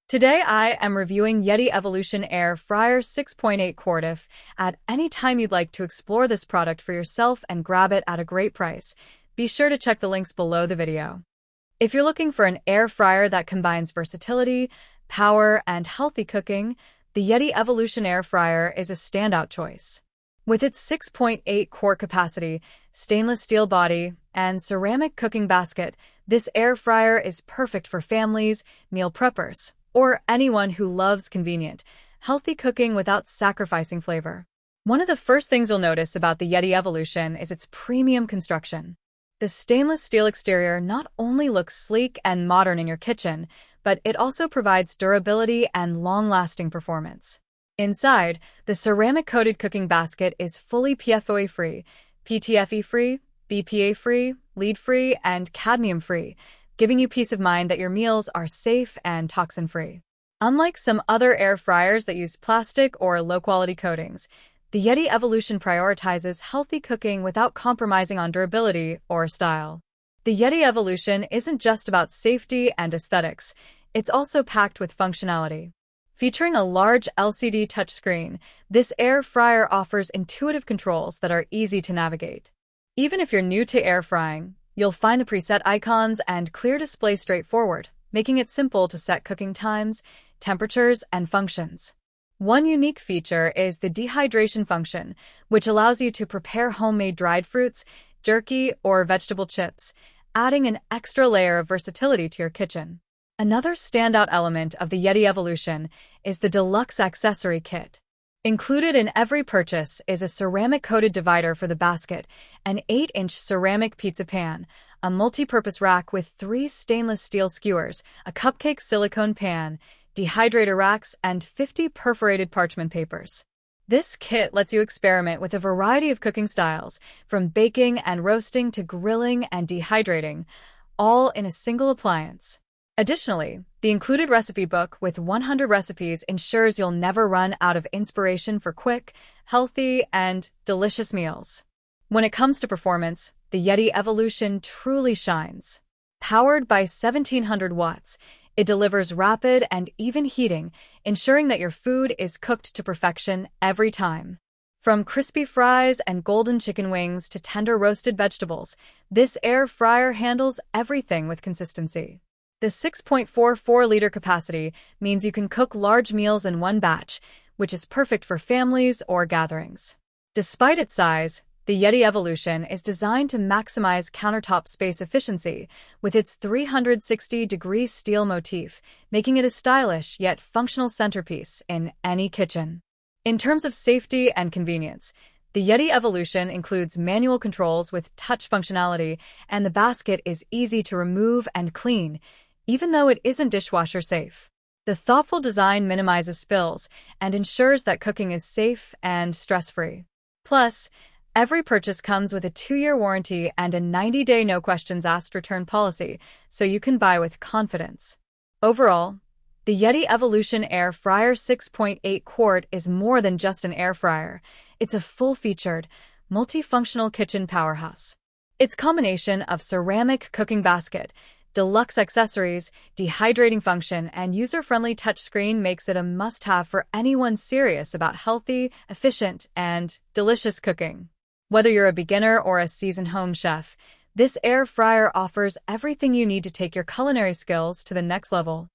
Today I am reviewing Yedi Evolution Air Fryer 6.8 quart. If at any time you'd like to explore this product for yourself and grab it at a great price, be sure to check the links below the video. If you're looking for an air fryer that combines versatility, power, and healthy cooking, the Yedi Evolution Air Fryer is a standout choice. With its 6.8 quart capacity, stainless steel body, and ceramic cooking basket, this air fryer is perfect for families, meal preppers, or anyone who loves convenient, healthy cooking without sacrificing flavor. One of the first things you'll notice about the Yedi Evolution is its premium construction. The stainless steel exterior not only looks sleek and modern in your kitchen, but it also provides durability and long-lasting performance. Inside, the ceramic-coated cooking basket is fully PFOA-free, PTFE-free, BPA-free, lead-free, and cadmium-free, giving you peace of mind that your meals are safe and toxin-free. Unlike some other air fryers that use plastic or low-quality coatings, the Yedi Evolution prioritizes healthy cooking without compromising on durability or style. The Yedi Evolution isn't just about safety and aesthetics, it's also packed with functionality. Featuring a large LCD touchscreen, this air fryer offers intuitive controls that are easy to navigate. Even if you're new to air frying, you'll find the preset icons and clear display straightforward, making it simple to set cooking times, temperatures, and functions. One unique feature is the dehydration function, which allows you to prepare homemade dried fruits, jerky, or vegetable chips, adding an extra layer of versatility to your kitchen. Another standout element of the Yedi Evolution is the Deluxe Accessory kit. Included in every purchase is a ceramic-coated divider for the basket, an 8-inch ceramic pizza pan, a multi-purpose rack with 3 stainless steel skewers, a cupcake silicone pan, dehydrator racks, and 50 perforated parchment papers. This kit lets you experiment with a variety of cooking styles, from baking and roasting to grilling and dehydrating, all in a single appliance. Additionally, the included recipe book with 100 recipes ensures you'll never run out of inspiration for quick, healthy, and delicious meals. When it comes to performance, the Yedi Evolution truly shines. Powered by 1700 watts, it delivers rapid and even heating, ensuring that your food is cooked to perfection every time. From crispy fries and golden chicken wings to tender roasted vegetables, this air fryer handles everything with consistency. The 6.44-liter capacity means you can cook large meals in one batch, which is perfect for families or gatherings. Despite its size, the Yedi Evolution is designed to maximize countertop space efficiency with its 360-degree steel motif, making it a stylish yet functional centerpiece in any kitchen. In terms of safety and convenience, the Yedi Evolution includes manual controls with touch functionality, and the basket is easy to remove and clean, even though it isn't dishwasher safe. The thoughtful design minimizes spills and ensures that cooking is safe and stress-free. Plus, every purchase comes with a 2-year warranty and a 90-day no-questions-asked return policy, so you can buy with confidence. Overall, the Yedi Evolution Air Fryer 6.8 quart is more than just an air fryer. It's a full-featured, multifunctional kitchen powerhouse. Its combination of ceramic cooking basket, deluxe accessories, dehydrating function, and user-friendly touchscreen makes it a must-have for anyone serious about healthy, efficient, and delicious cooking. Whether you're a beginner or a seasoned home chef, this air fryer offers everything you need to take your culinary skills to the next level.